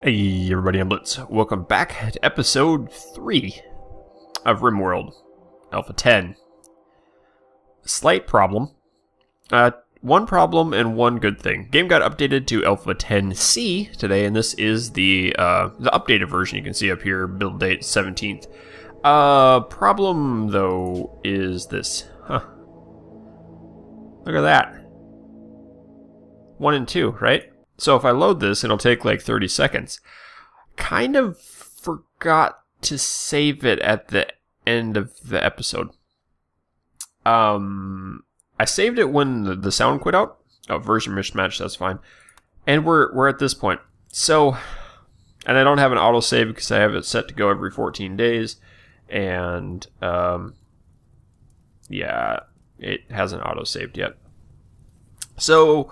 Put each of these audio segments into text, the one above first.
Hey everybody, I'm Blitz. Welcome back to episode 3 of RimWorld Alpha 10. Slight problem. One problem and one good thing. Game got updated to Alpha 10C today, and this is the updated version. You can see up here, build date 17th. Problem though is this. Look at that. 1 and 2, right? So if I load this, it'll take like 30 seconds. Kind of forgot to save it at the end of the episode. I saved it when the sound quit out. Oh, version mismatch, that's fine. And we're at this point. So, and I don't have an autosave because I have it set to go every 14 days. And, yeah, it hasn't autosaved yet. So,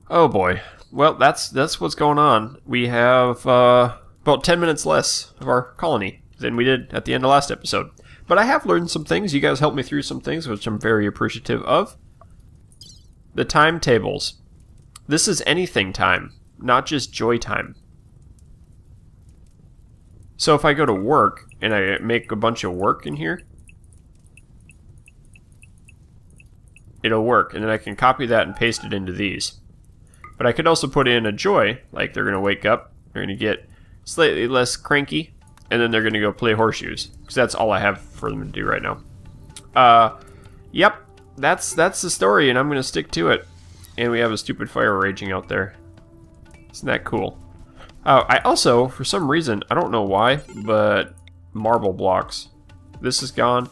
oh boy. Well, that's what's going on. We have about 10 minutes less of our colony than we did at the end of last episode. But I have learned some things. You guys helped me through some things, which I'm very appreciative of. The timetables. This is anything time, not just joy time. So if I go to work and I make a bunch of work in here, it'll work. And then I can copy that and paste it into these. But I could also put in a joy, like they're going to wake up, they're going to get slightly less cranky, and then they're going to go play horseshoes. Because that's all I have for them to do right now. Yep, that's the story, and I'm going to stick to it. And we have a stupid fire raging out there. Isn't that cool? I also, for some reason, I don't know why, but marble blocks. This is gone.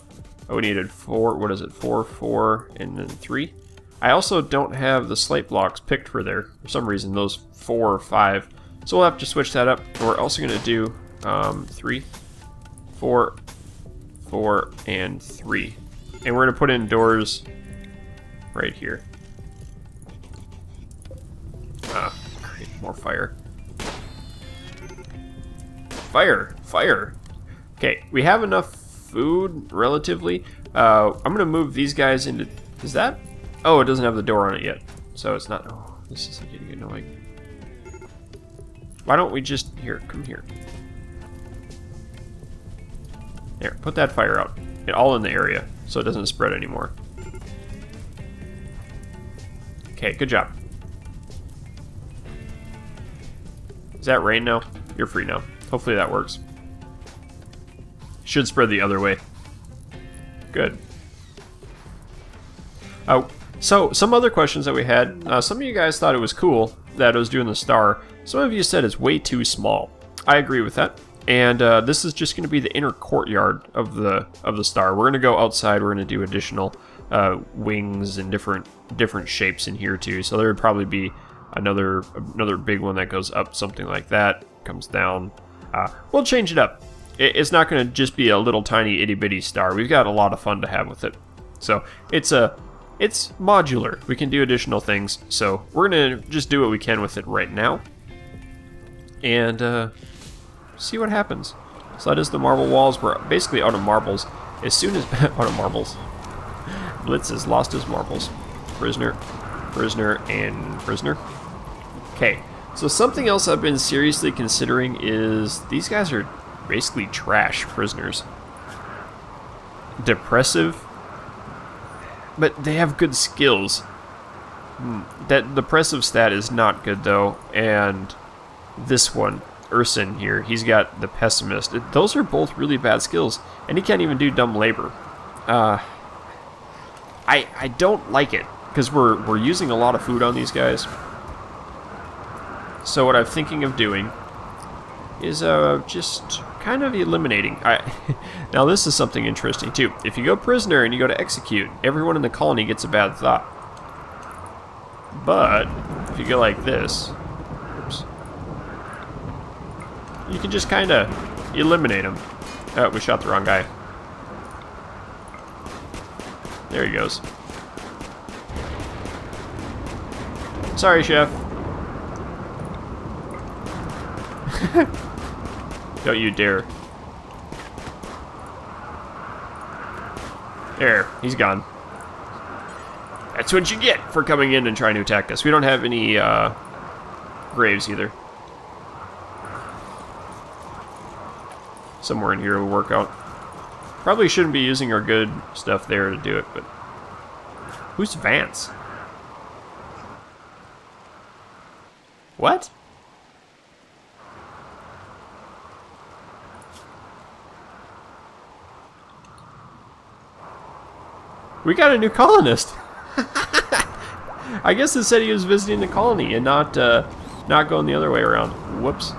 Oh, we needed 4, what is it, 4, 4, and then 3. I also don't have the slate blocks picked for there. For some reason, those 4 or 5. So we'll have to switch that up. We're also going to do 3, 4, 4, and 3. And we're going to put in doors right here. Great, more fire. Fire! Fire! Okay, we have enough food, relatively. I'm going to move these guys into... Is that... Oh, it doesn't have the door on it yet. So it's not... Oh, this is getting annoying. Why don't we just... Here, come here. There, put that fire out. All in the area, so it doesn't spread anymore. Okay, good job. Is that rain now? You're free now. Hopefully that works. Should spread the other way. Good. Oh. So, some other questions that we had. Some of you guys thought it was cool that I was doing the star. Some of you said it's way too small. I agree with that. And this is just going to be the inner courtyard of the star. We're going to go outside. We're going to do additional wings and different shapes in here too. So there would probably be another big one that goes up, something like that, comes down. We'll change it up. It's not going to just be a little tiny itty bitty star. We've got a lot of fun to have with it. So it's modular. We can do additional things. So we're going to just do what we can with it right now. And see what happens. So that is the marble walls. We're basically out of marbles. As soon as... out of marbles. Blitz has lost his marbles. Prisoner, prisoner, and prisoner. Okay. So something else I've been seriously considering is... These guys are basically trash prisoners. Depressive. But they have good skills. That depressive stat is not good though, and this one, Urson here, he's got the pessimist. Those are both really bad skills, and he can't even do dumb labor. I don't like it because we're using a lot of food on these guys. So what I'm thinking of doing is just kind of eliminating. Now this is something interesting too. If you go prisoner and you go to execute, everyone in the colony gets a bad thought. But if you go like this, oops, you can just kind of eliminate them. Oh, we shot the wrong guy. There he goes. Sorry, chef. Don't you dare. There, he's gone. That's what you get for coming in and trying to attack us. We don't have any graves either. somewhere in here will work out. Probably shouldn't be using our good stuff there to do it, but... Who's Vance? What? We got a new colonist! I guess it said he was visiting the colony and not going the other way around. Whoops.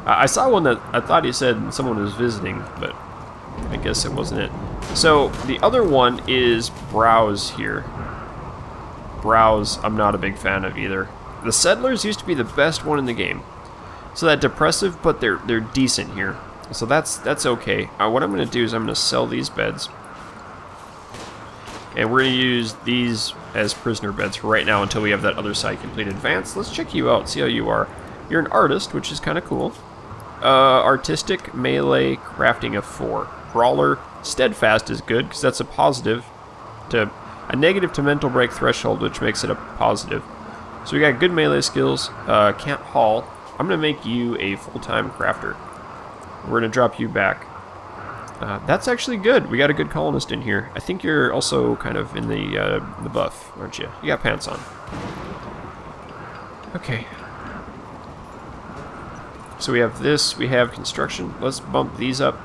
I saw one that I thought he said someone was visiting, but I guess it wasn't it. So, the other one is Browse here. Browse, I'm not a big fan of either. The Settlers used to be the best one in the game. So that depressive, but they're decent here. So that's okay. What I'm going to do is I'm going to sell these beds. And we're going to use these as prisoner beds for right now until we have that other side completed. Vance, let's check you out, see how you are. You're an artist, which is kind of cool. Artistic, melee, crafting of 4. Brawler, steadfast is good, because that's a positive to... a negative to mental break threshold, which makes it a positive. So we got good melee skills. Can't haul. I'm going to make you a full-time crafter. We're going to drop you back. That's actually good. We got a good colonist in here. I think you're also kind of in the buff, aren't you? You got pants on. Okay. So we have this. We have construction. Let's bump these up.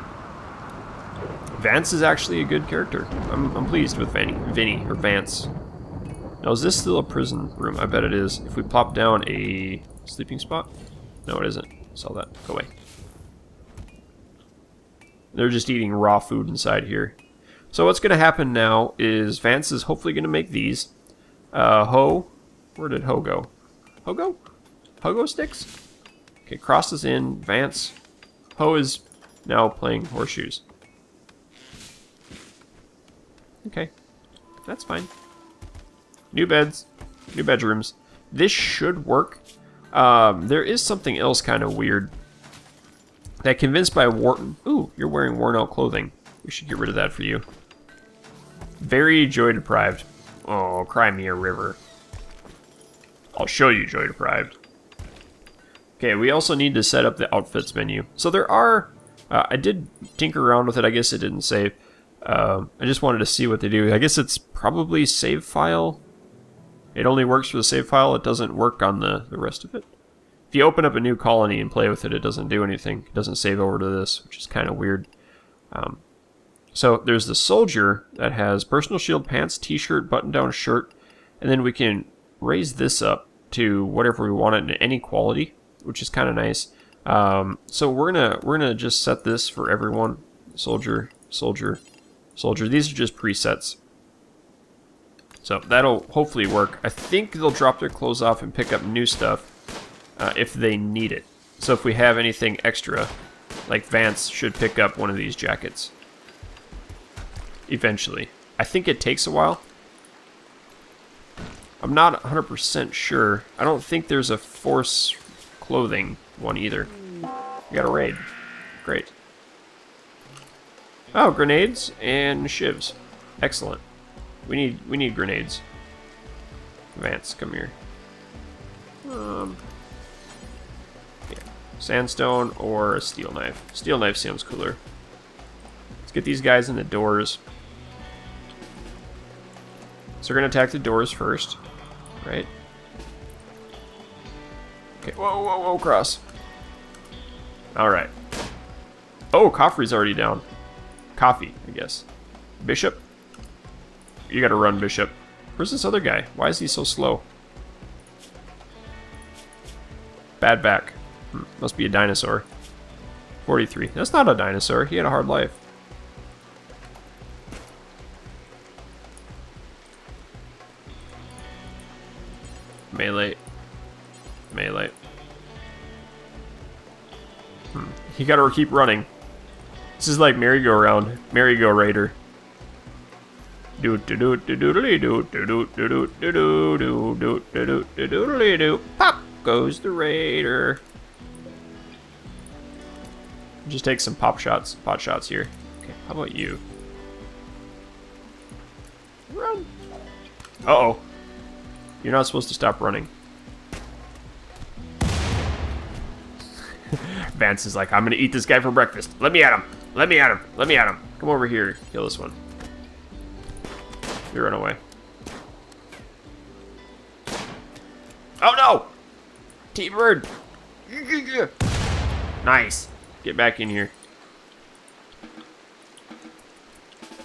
Vance is actually a good character. I'm pleased with Vinny, or Vance. Now, is this still a prison room? I bet it is. If we plop down a sleeping spot? No, it isn't. Sell that. Go away. They're just eating raw food inside here. So what's going to happen now is Vance is hopefully going to make these. Ho. Where did Ho go? Ho go? Ho-go sticks? Okay, Cross is in. Vance. Ho is now playing Horseshoes. Okay. That's fine. New beds. New bedrooms. This should work. There is something else kind of weird. That convinced by Wharton. Ooh, you're wearing worn out clothing. We should get rid of that for you. Very joy deprived. Oh, cry me a river. I'll show you joy deprived. Okay, we also need to set up the outfits menu. So there are... I did tinker around with it. I guess it didn't save. I just wanted to see what they do. I guess it's probably save file. It only works for the save file. It doesn't work on the rest of it. If you open up a new colony and play with it, it doesn't do anything. It doesn't save over to this, which is kind of weird. So there's the soldier that has personal shield, pants, t-shirt, button-down shirt, and then we can raise this up to whatever we want it in any quality, which is kind of nice. So we're gonna just set this for everyone. Soldier, soldier, soldier. These are just presets. So that'll hopefully work. I think they'll drop their clothes off and pick up new stuff if they need it. So if we have anything extra, like Vance should pick up one of these jackets. Eventually. I think it takes a while. I'm not 100% sure. I don't think there's a force clothing one either. We got a raid. Great. Oh, grenades and shivs. Excellent. We need grenades. Vance, come here. Yeah. Sandstone or a steel knife. Steel knife sounds cooler. Let's get these guys in the doors. So we're gonna attack the doors first, right? Okay. Whoa, whoa, whoa, cross. All right. Oh, Coffree's already down. Coffee, I guess. Bishop. You gotta run, Bishop. Where's this other guy? Why is he so slow? Bad back. Must be a dinosaur. 43. That's not a dinosaur. He had a hard life. Melee. Melee. You gotta keep running. This is like merry-go-round. Merry-go-raider. Do do do do do do do do do do do do do do do do do. Pop goes the raider. Just take some pot shots here. Okay, how about you? Run. Uh-oh. You're not supposed to stop running. Vance is like, I'm gonna eat this guy for breakfast. Let me at him. Let me at him. Let me at him. Come over here. Kill this one. You run away. Oh no! T-Bird! Nice. Get back in here.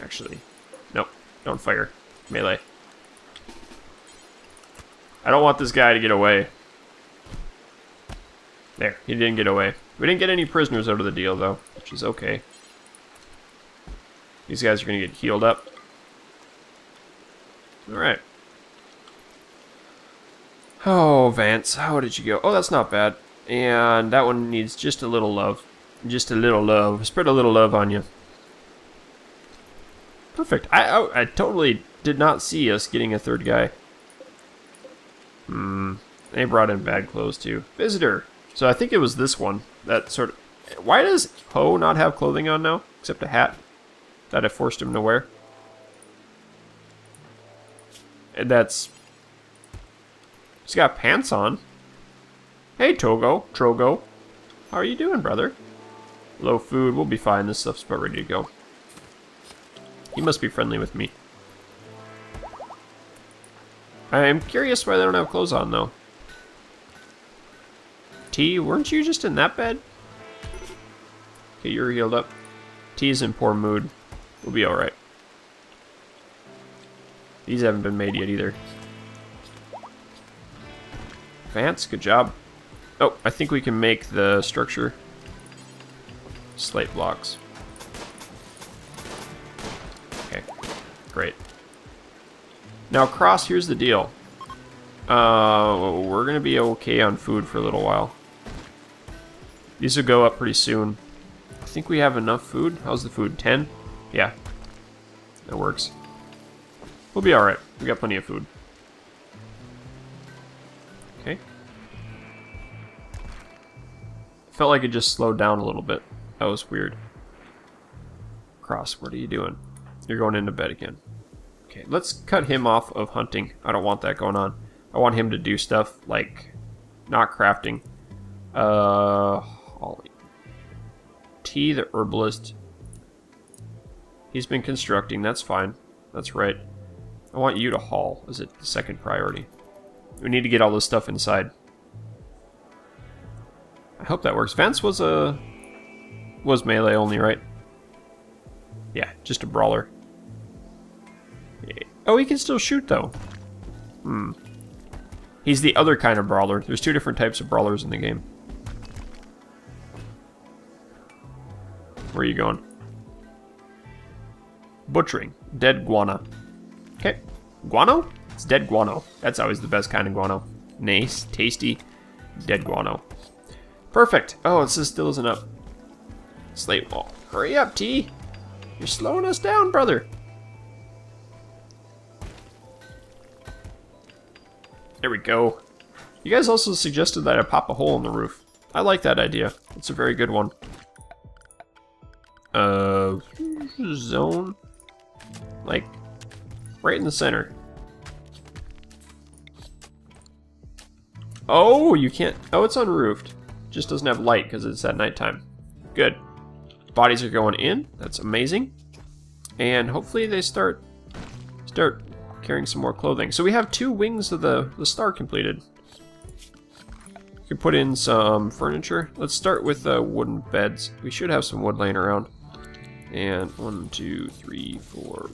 Actually, nope. Don't fire. Melee. I don't want this guy to get away. There, he didn't get away. We didn't get any prisoners out of the deal, though, which is okay. These guys are going to get healed up. Alright. Oh, Vance, how did you go? Oh, that's not bad. And that one needs just a little love. Just a little love. Spread a little love on you. Perfect. I totally did not see us getting a third guy. They brought in bad clothes, too. Visitor. So I think it was this one that sort of... Why does Poe not have clothing on now? Except a hat that I forced him to wear. And that's... He's got pants on. Hey, Trogo. How are you doing, brother? Low food. We'll be fine. This stuff's about ready to go. He must be friendly with me. I'm curious why they don't have clothes on, though. T, weren't you just in that bed? Okay, you're healed up. T's in poor mood. We'll be alright. These haven't been made yet either. Vance, good job. Oh, I think we can make the structure slate blocks. Okay, great. Now, Cross, here's the deal. We're gonna be okay on food for a little while. These will go up pretty soon. I think we have enough food. How's the food? 10? Yeah. That works. We'll be alright. We got plenty of food. Okay. Felt like it just slowed down a little bit. That was weird. Cross, what are you doing? You're going into bed again. Okay, let's cut him off of hunting. I don't want that going on. I want him to do stuff like not crafting. Holly. T, the herbalist. He's been constructing. That's fine. That's right. I want you to haul. Is it the second priority? We need to get all this stuff inside. I hope that works. Vance was melee only, right? Yeah, just a brawler. Oh, he can still shoot, though. He's the other kind of brawler. There's two different types of brawlers in the game. Where are you going? Butchering. Dead guano. Okay. Guano? It's dead guano. That's always the best kind of guano. Nice. Tasty. Dead guano. Perfect. Oh, it still isn't up. Slate wall. Hurry up, T. You're slowing us down, brother. There we go. You guys also suggested that I pop a hole in the roof. I like that idea. It's a very good one. Zone? Like, right in the center. Oh, you can't... Oh, it's unroofed. Just doesn't have light because it's at nighttime. Good. Bodies are going in. That's amazing. And hopefully they start carrying some more clothing. So we have 2 wings of the star completed. We can put in some furniture. Let's start with wooden beds. We should have some wood laying around. And 1, 2, 3, 4.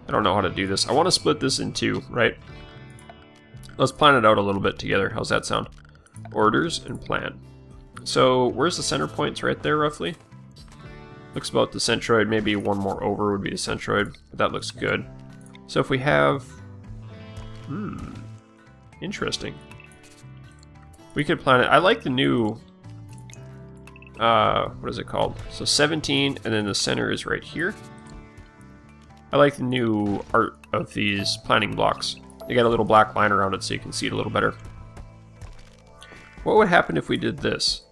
I don't know how to do this. I want to split this in 2, right? Let's plan it out a little bit together. How's that sound? Orders and plan. So where's the center points? Right there, roughly. Looks about the centroid. Maybe one more over would be the centroid, but that looks good. So if we have... Interesting. We could plan it. I like the new... what is it called? So 17, and then the center is right here. I like the new art of these planning blocks. They got a little black line around it so you can see it a little better. What would happen if we did this?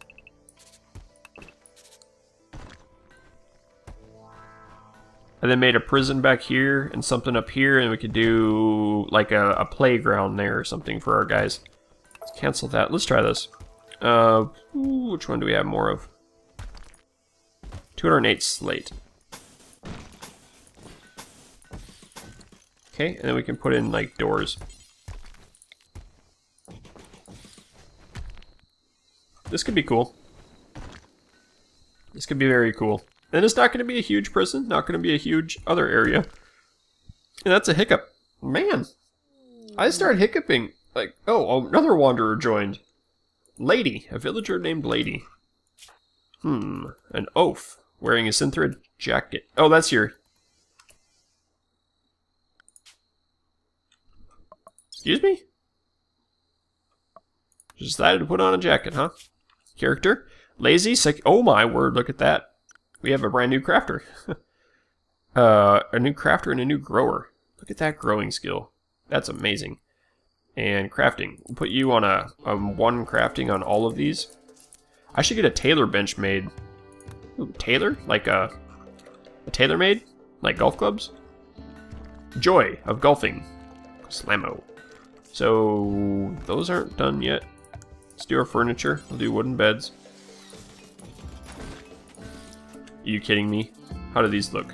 And then made a prison back here and something up here, and we could do like a playground there or something for our guys. Let's cancel that. Let's try this. Which one do we have more of? 208 slate. Okay, and then we can put in, like, doors. This could be cool. This could be very cool. And it's not going to be a huge prison, not going to be a huge other area. And that's a hiccup. Man, I started hiccuping. Like, oh, another wanderer joined. Lady, a villager named Lady. An oaf, wearing a synthrid jacket. Oh, that's your... Excuse me? Just decided to put on a jacket, huh? Character, lazy, sick. Oh my word, look at that. We have a brand new crafter. A new crafter and a new grower. Look at that growing skill. That's amazing. And crafting. We'll put you on a 1 crafting on all of these. I should get a tailor bench made. Ooh, tailor? Like a tailor made? Like golf clubs? Joy of golfing. Slammo. So, those aren't done yet. Let's do our furniture. We'll do wooden beds. Are you kidding me? How do these look?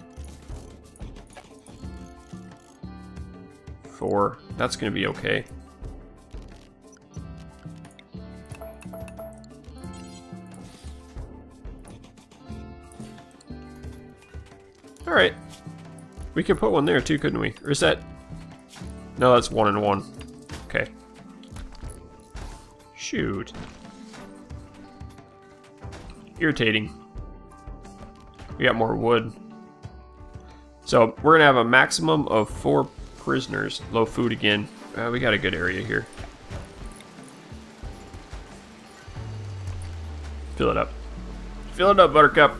4. That's going to be okay. Alright. We could put one there too, couldn't we? Or is that... No, that's 1 and 1. Okay. Shoot. Irritating. We got more wood. So, we're going to have a maximum of 4 prisoners. Low food again. We got a good area here. Fill it up. Fill it up, Buttercup.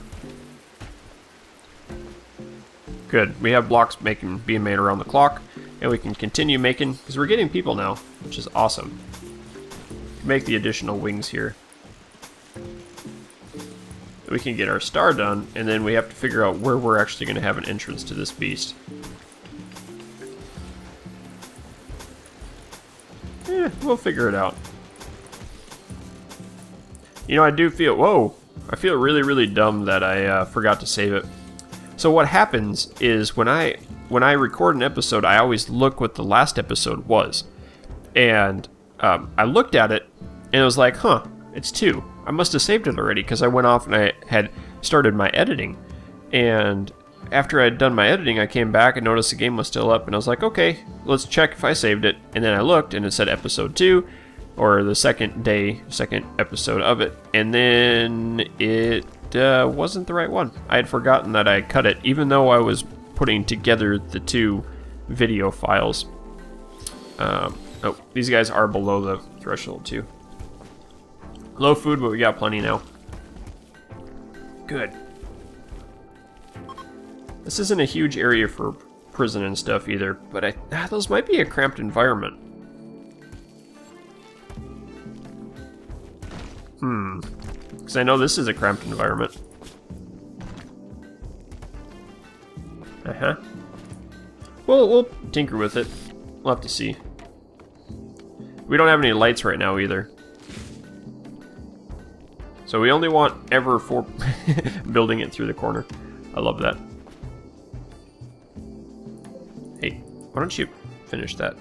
Good. We have blocks being made around the clock. And we can continue making, because we're getting people now, which is awesome. Make the additional wings here. We can get our star done, and then we have to figure out where we're actually going to have an entrance to this beast. We'll figure it out. You know, I do feel, whoa, I feel really, really dumb that I forgot to save it. So what happens is when I record an episode, I always look what the last episode was. And I looked at it, and it was like, huh, it's 2. I must have saved it already, because I went off and I had started my editing. And after I had done my editing, I came back and noticed the game was still up, and I was like, okay, let's check if I saved it. And then I looked, and it said episode 2, or the second episode of it. And then it wasn't the right one. I had forgotten that I cut it, even though I was putting together the 2 video files. Oh, these guys are below the threshold too. Low food, but we got plenty now. Good. This isn't a huge area for prison and stuff either, but those might be a cramped environment. Because I know this is a cramped environment. Well, we'll tinker with it. We'll have to see. We don't have any lights right now either. So we only want ever 4 building it through the corner. I love that. Hey, why don't you finish that?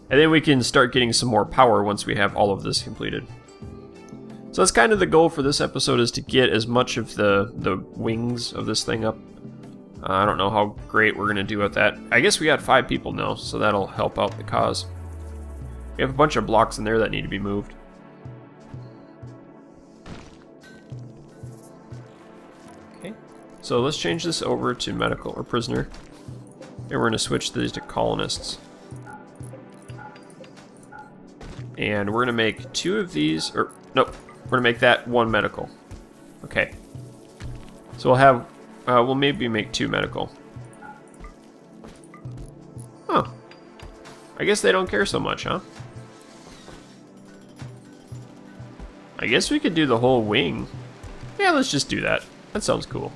And then we can start getting some more power once we have all of this completed. So that's kind of the goal for this episode, is to get as much of the wings of this thing up. I don't know how great we're going to do with that. I guess we got 5 people now, so that'll help out the cause. We have a bunch of blocks in there that need to be moved. Okay, so let's change this over to medical or prisoner. And we're going to switch these to colonists. And we're going to make 2 of these, or nope, we're going to make that 1 medical. Okay. So we'll have, we'll maybe make 2 medical. Huh. I guess they don't care so much, huh? I guess we could do the whole wing. Yeah, let's just do that. That sounds cool.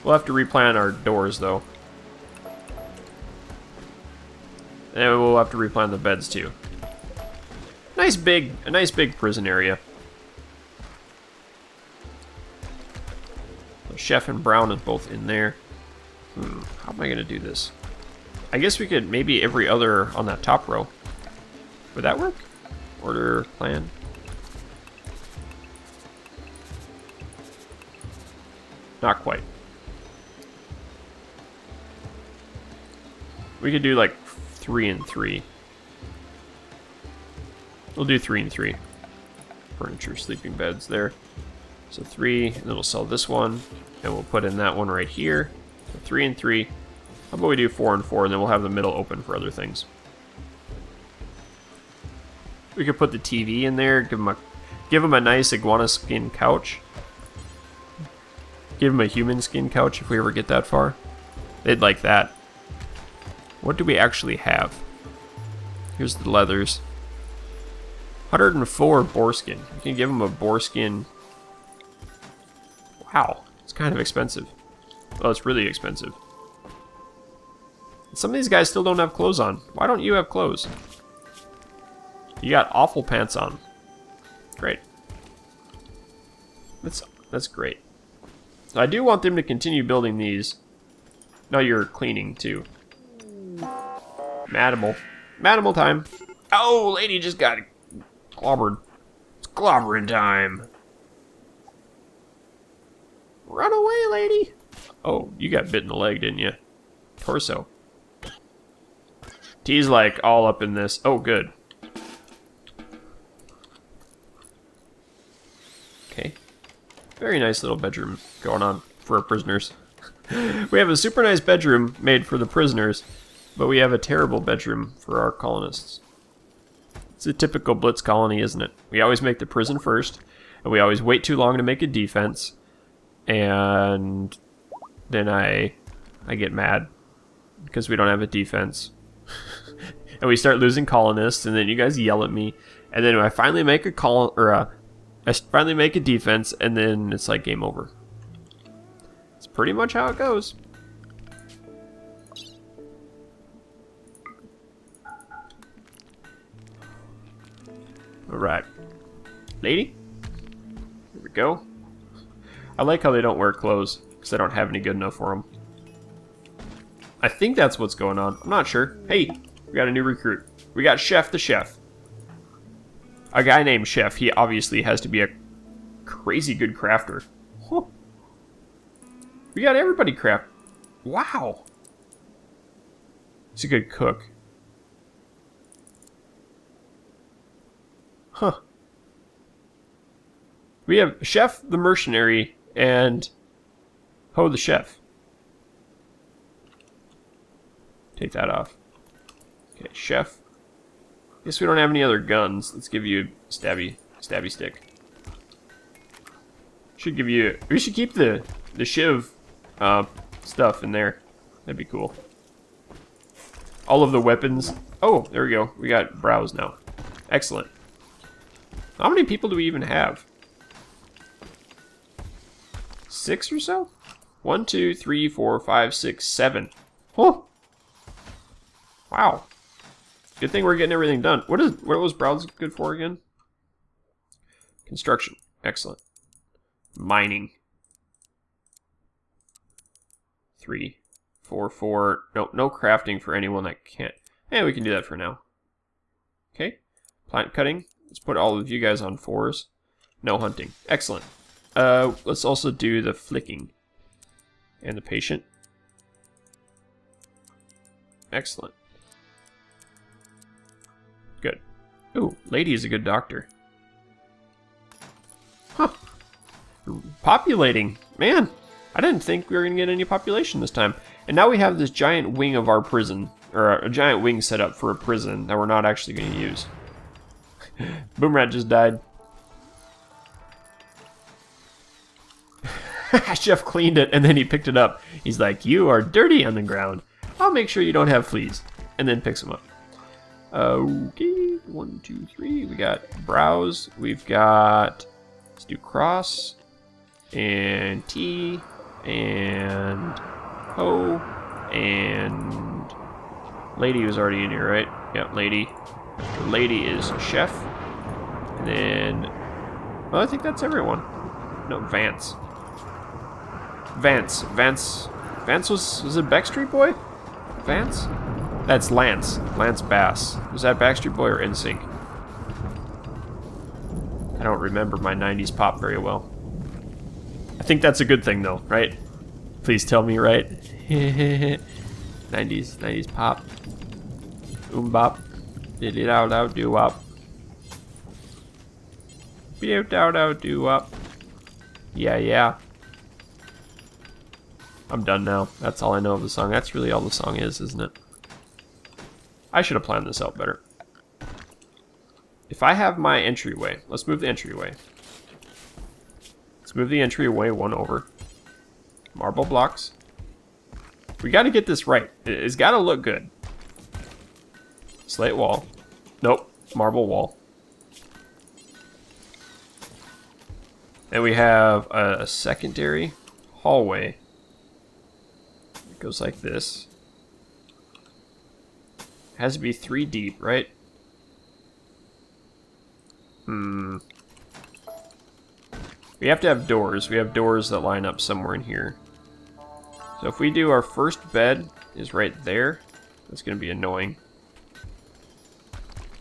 We'll have to replan our doors, though. And we'll we'll have to replan the beds too. A nice big prison area. So Chef and Brown is both in there. How am I gonna do this? I guess we could maybe every other on that top row. Would that work? Order, plan. Not quite. We could do like 3 and 3. We'll do 3 and 3. Furniture, sleeping beds there. So 3, and then we'll sell this one, and we'll put in that one right here. So 3 and 3. How about we do 4 and 4, and then we'll have the middle open for other things. We could put the TV in there, give them a nice iguana skin couch. Give them a human skin couch if we ever get that far. They'd like that. What do we actually have? Here's the leathers. 104 boar skin. You can give them a boar skin. Wow, it's kind of expensive. Oh, it's really expensive. Some of these guys still don't have clothes on. Why don't you have clothes? You got awful pants on. Great. That's great. So I do want them to continue building these. No, you're cleaning too. Manimal. Manimal time. Oh, lady just got clobbered. It's clobbering time. Run away, lady. Oh, you got bit in the leg, didn't you? Torso. T's like all up in this. Oh, good. Okay. Very nice little bedroom going on for our prisoners. We have a super nice bedroom made for the prisoners, but we have a terrible bedroom for our colonists. It's a typical Blitz colony, isn't it? We always make the prison first, and we always wait too long to make a defense, and then I get mad because we don't have a defense. And we start losing colonists, and then you guys yell at me, and then I finally make a I finally make a defense, and then it's like game over. It's pretty much how it goes. Alright. Lady? Here we go. I like how they don't wear clothes, because I don't have any good enough for them. I think that's what's going on. I'm not sure. Hey, we got a new recruit. We got Chef the Chef. A guy named Chef. He obviously has to be a crazy good crafter. Huh. We got everybody craft. Wow. He's a good cook. Huh. We have Chef the Mercenary and Ho the Chef. Take that off. Okay, Chef. Guess we don't have any other guns. Let's give you a stabby stick. Should give you. We should keep the shiv stuff in there. That'd be cool. All of the weapons. Oh, there we go. We got brows now. Excellent. How many people do we even have? 6 or so? 1, 2, 3, 4, 5, 6, 7. Oh. Wow. Good thing we're getting everything done. What was browse good for again? Construction. Excellent. Mining. 3, 4, 4. No crafting for anyone that can't. Yeah, we can do that for now. Okay. Plant cutting. Let's put all of you guys on 4s. No hunting. Excellent. Let's also do the flicking. And the patient. Excellent. Good. Ooh, lady is a good doctor. Huh. Populating. Man, I didn't think we were going to get any population this time. And now we have this giant wing of our prison. Or a giant wing set up for a prison that we're not actually going to use. Boomrat just died. Chef cleaned it and then he picked it up. He's like, you are dirty on the ground. I'll make sure you don't have fleas. And then picks them up. Okay, 1, 2, 3. We got browse. We've got, let's do cross and T and O and lady was already in here, right? Yeah, lady. The lady is chef. And then, well, I think that's everyone. No, Vance. Vance was it Backstreet Boy? Vance? That's Lance. Lance Bass. Was that Backstreet Boy or NSYNC? I don't remember my 90s pop very well. I think that's a good thing though, right? Please tell me, right? 90s pop. Bop. Did-it-out-out do-wop. Be-out-out do-wop. Yeah. I'm done now. That's all I know of the song. That's really all the song is, isn't it? I should have planned this out better. If I have my entryway, let's move the entryway. Let's move the entryway one over. Marble blocks. We got to get this right. It's got to look good. Slate wall. Nope. Marble wall. And we have a secondary hallway. It goes like this. It has to be 3 deep, right? We have to have doors. We have doors that line up somewhere in here. So if we do our first bed is right there, that's going to be annoying.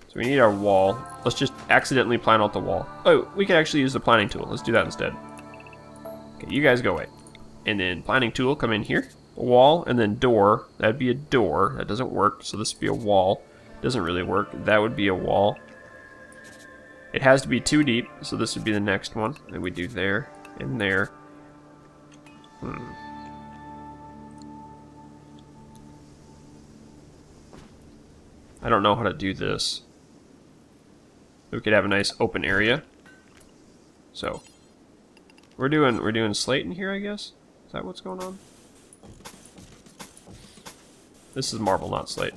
So we need our wall. Let's just accidentally plan out the wall. Oh, we can actually use the planning tool. Let's do that instead. Okay, you guys go away. And then planning tool, come in here. A wall, and then door. That'd be a door. That doesn't work, so this would be a wall. Doesn't really work. That would be a wall. It has to be 2 deep, so this would be the next one. That we do there and there. I don't know how to do this. We could have a nice open area. So we're doing slate in here, I guess. Is that what's going on? This is marble, not slate.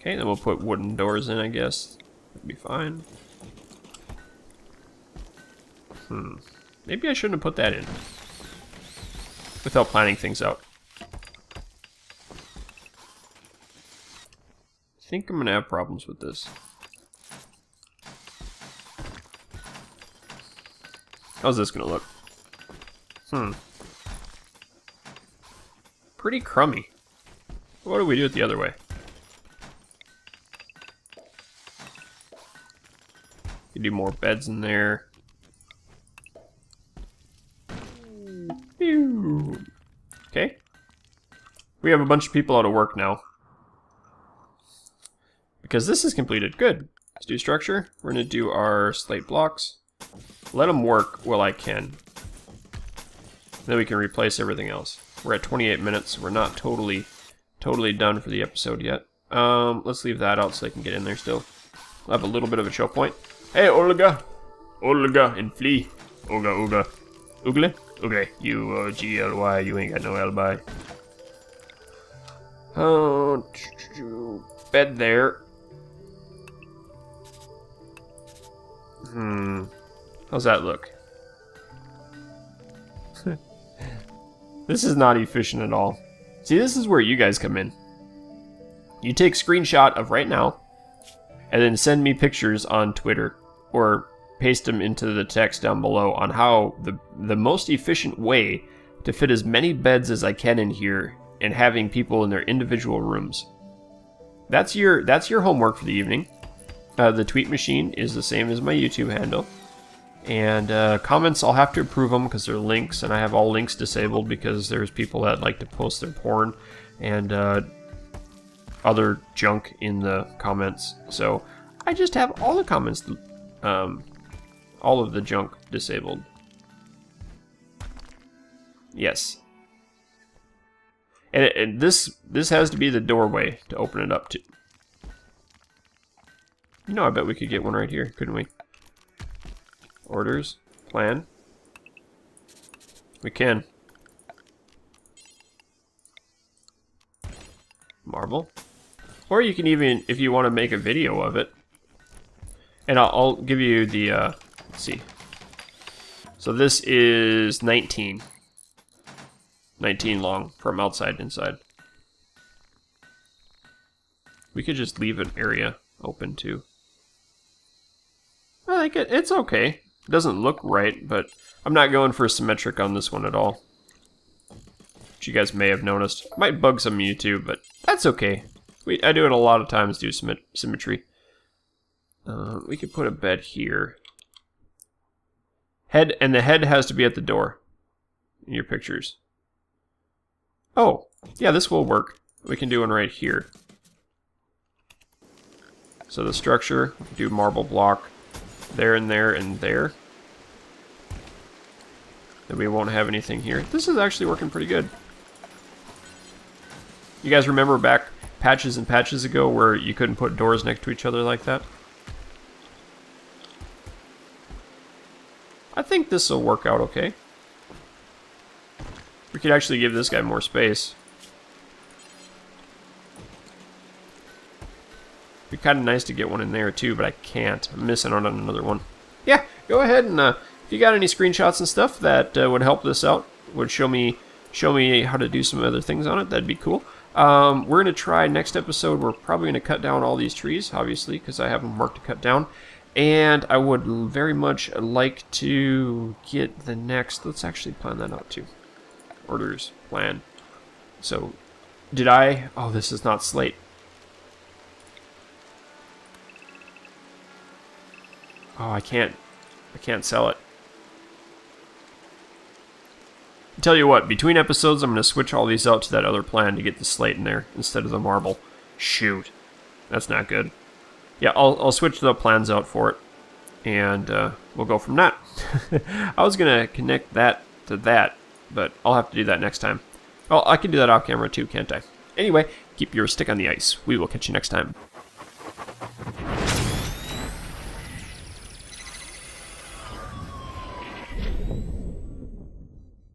Okay, then we'll put wooden doors in, I guess. That'd be fine. Maybe I shouldn't have put that in without planning things out. I think I'm gonna have problems with this. How's this gonna look? Pretty crummy. What do we do it the other way? You do more beds in there. Okay. We have a bunch of people out of work now. Because this is completed. Good. Let's do structure. We're going to do our slate blocks. Let them work while I can. Then we can replace everything else. We're at 28 minutes. We're not totally done for the episode yet. Let's leave that out so they can get in there still. We'll have a little bit of a choke point. Hey, Olga! Olga and Flea. Olga. Ugle? Okay, U-O-G-L-Y. You ain't got no alibi. Oh, bed there. How's that look? This is not efficient at all. See, this is where you guys come in. You take screenshot of right now, and then send me pictures on Twitter, or paste them into the text down below on how the most efficient way to fit as many beds as I can in here and having people in their individual rooms. That's your homework for the evening. The tweet machine is the same as my YouTube handle. And comments, I'll have to approve them because they're links, and I have all links disabled because there's people that like to post their porn and other junk in the comments. So I just have all the comments, all of the junk disabled. Yes. And this has to be the doorway to open it up to. You know, I bet we could get one right here, couldn't we? Orders, plan. We can. Marble. Or you can even, if you want to make a video of it. And I'll give you the, let's see. So this is 19. 19 long from outside to inside. We could just leave an area open too. I think it's okay. It doesn't look right, but I'm not going for symmetric on this one at all. Which you guys may have noticed. Might bug some of you too, but that's okay. I do it a lot of times, do symmetry. We could put a bed here. And the head has to be at the door in your pictures. Oh, yeah, this will work. We can do one right here. So the structure, we can do marble block there and there and there. Then we won't have anything here. This is actually working pretty good. You guys remember back patches and patches ago where you couldn't put doors next to each other like that? I think this will work out okay. We could actually give this guy more space. It'd be kind of nice to get one in there too, but I can't. I'm missing out on another one. Yeah, go ahead and if you got any screenshots and stuff that would help this out, would show me how to do some other things on it, that'd be cool. We're going to try next episode, we're probably going to cut down all these trees, obviously, because I have them marked to cut down. And I would very much like to get the next, let's actually plan that out too. Orders, plan. So, oh, this is not slate. Oh, I can't sell it. Tell you what, between episodes, I'm going to switch all these out to that other plan to get the slate in there instead of the marble. Shoot. That's not good. Yeah, I'll switch the plans out for it, and we'll go from that. I was going to connect that to that, but I'll have to do that next time. Well, I can do that off camera too, can't I? Anyway, keep your stick on the ice. We will catch you next time.